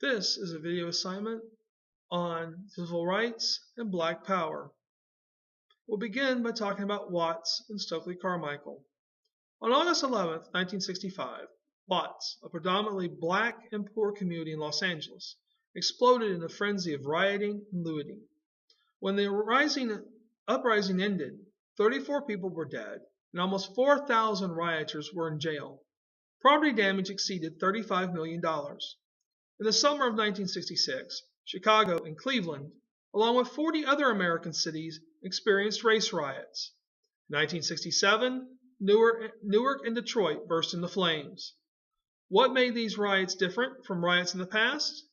This is a video assignment on civil rights and black power. We'll begin by talking about Watts and Stokely Carmichael. On August 11, 1965, Watts, a predominantly black and poor community in Los Angeles, exploded in a frenzy of rioting and looting. When the uprising ended, 34 people were dead and almost 4,000 rioters were in jail. Property damage exceeded $35 million. In the summer of 1966, Chicago and Cleveland, along with 40 other American cities, experienced race riots. In 1967, Newark and Detroit burst into flames. What made these riots different from riots in the past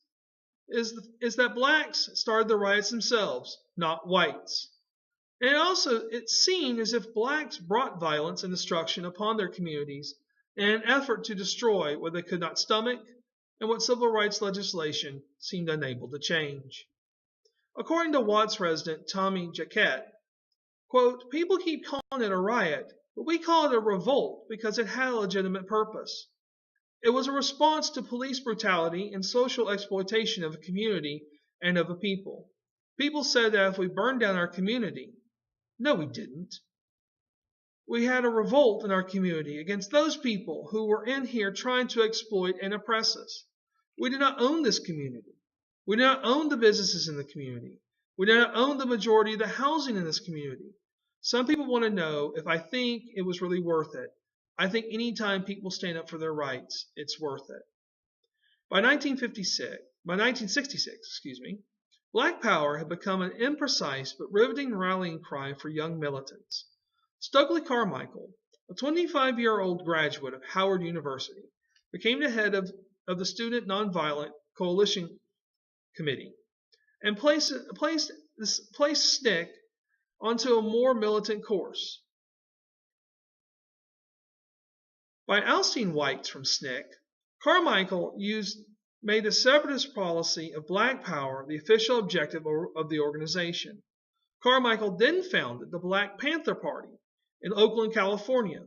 is that blacks started the riots themselves, not whites. And it's seen as if blacks brought violence and destruction upon their communities in an effort to destroy what they could not stomach and what civil rights legislation seemed unable to change. According to Watts resident Tommy Jaquette, quote, "People keep calling it a riot, but we call it a revolt because it had a legitimate purpose. It was a response to police brutality and social exploitation of a community and of a people. People said that if we burned down our community, no, we didn't. We had a revolt in our community against those people who were in here trying to exploit and oppress us. We did not own this community. We did not own the businesses in the community. We did not own the majority of the housing in this community. Some people want to know if I think it was really worth it. I think anytime people stand up for their rights, it's worth it." By 1966, Black Power had become an imprecise but riveting rallying cry for young militants. Stokely Carmichael, a 25-year-old graduate of Howard University, became the head of the Student Nonviolent Coalition Committee and placed SNCC onto a more militant course. By ousting whites from SNCC, Carmichael made the separatist policy of Black Power the official objective of the organization. Carmichael then founded the Black Panther Party in Oakland, California.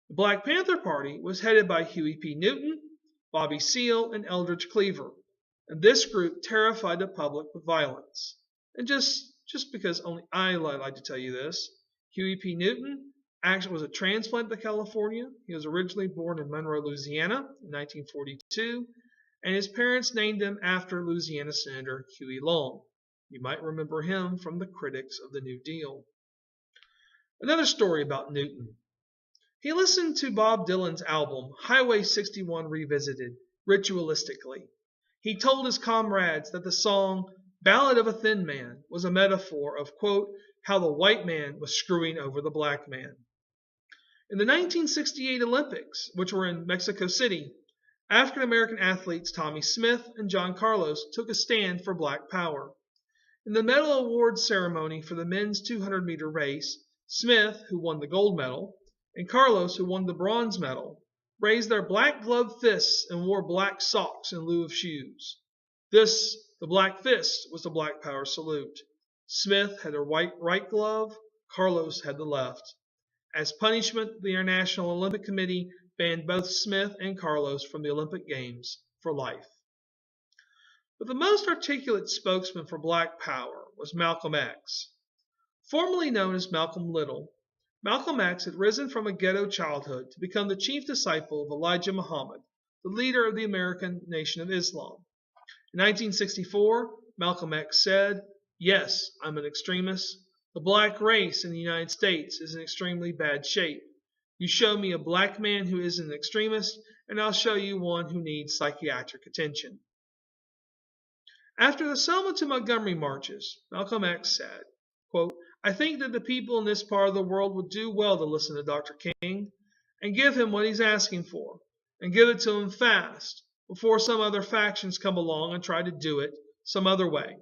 The Black Panther Party was headed by Huey P. Newton, Bobby Seale, and Eldridge Cleaver, and this group terrified the public with violence. And just because only I like to tell you this, Huey P. Newton actually was a transplant to California. He was originally born in Monroe, Louisiana in 1942, and his parents named him after Louisiana Senator Huey Long. You might remember him from the critics of the New Deal. Another story about Newton. He listened to Bob Dylan's album, Highway 61 Revisited, ritualistically. He told his comrades that the song Ballad of a Thin Man was a metaphor of, quote, how the white man was screwing over the black man. In the 1968 Olympics, which were in Mexico City, African-American athletes Tommy Smith and John Carlos took a stand for Black Power. In the medal awards ceremony for the men's 200-meter race, Smith, who won the gold medal, and Carlos, who won the bronze medal, raised their black gloved fists and wore black socks in lieu of shoes. The black fist, was the Black Power salute. Smith had the right glove, Carlos had the left. As punishment, the International Olympic Committee banned both Smith and Carlos from the Olympic Games for life. But the most articulate spokesman for Black Power was Malcolm X. Formerly known as Malcolm Little, Malcolm X had risen from a ghetto childhood to become the chief disciple of Elijah Muhammad, the leader of the American Nation of Islam. In 1964, Malcolm X said, "Yes, I'm an extremist. The black race in the United States is in extremely bad shape. You show me a black man who is an extremist, and I'll show you one who needs psychiatric attention." After the Selma to Montgomery marches, Malcolm X said, quote, "I think that the people in this part of the world would do well to listen to Dr. King and give him what he's asking for, and give it to him fast before some other factions come along and try to do it some other way.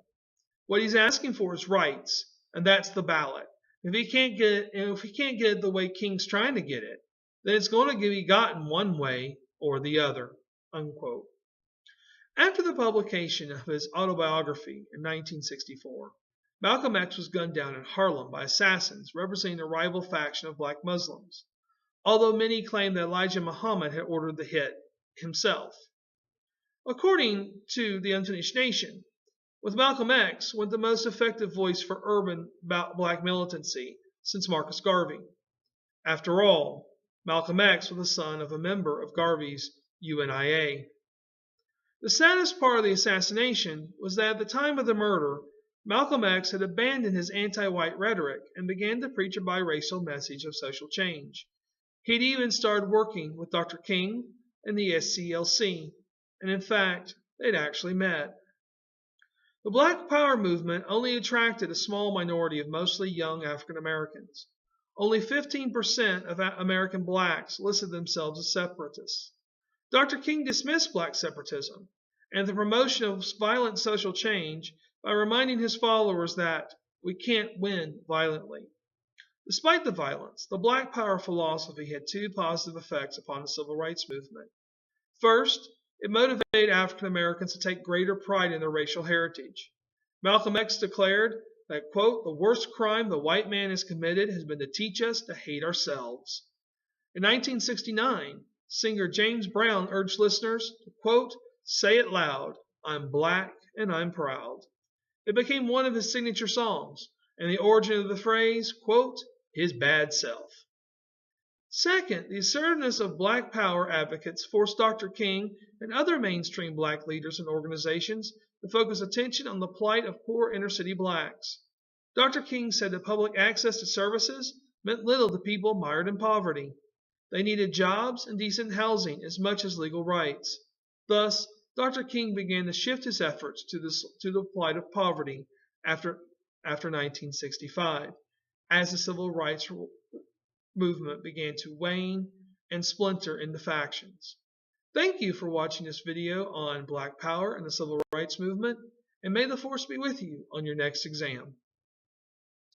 What he's asking for is rights, and that's the ballot. If he can't get it the way King's trying to get it, then it's going to be gotten one way or the other." Unquote. After the publication of his autobiography in 1964, Malcolm X was gunned down in Harlem by assassins representing a rival faction of black Muslims, although many claim that Elijah Muhammad had ordered the hit himself. According to the Unfinished Nation, with Malcolm X went the most effective voice for urban black militancy since Marcus Garvey. After all, Malcolm X was the son of a member of Garvey's UNIA. The saddest part of the assassination was that at the time of the murder, Malcolm X had abandoned his anti-white rhetoric and began to preach a biracial message of social change. He'd even started working with Dr. King and the SCLC, and in fact, they'd actually met. The Black Power movement only attracted a small minority of mostly young African Americans. Only 15% of American blacks listed themselves as separatists. Dr. King dismissed black separatism and the promotion of violent social change by reminding his followers that we can't win violently. Despite the violence, the Black Power philosophy had two positive effects upon the civil rights movement. First, it motivated African Americans to take greater pride in their racial heritage. Malcolm X declared that, quote, the worst crime the white man has committed has been to teach us to hate ourselves. In 1969, singer James Brown urged listeners to, quote, say it loud, I'm black and I'm proud. It became one of his signature songs, and the origin of the phrase, quote, his bad self. Second, the assertiveness of Black Power advocates forced Dr. King and other mainstream black leaders and organizations to focus attention on the plight of poor inner-city blacks. Dr. King said that public access to services meant little to people mired in poverty. They needed jobs and decent housing as much as legal rights. Thus, Dr. King began to shift his efforts to the plight of poverty after 1965, as the civil rights movement began to wane and splinter into factions. Thank you for watching this video on Black Power and the Civil Rights Movement, and may the force be with you on your next exam.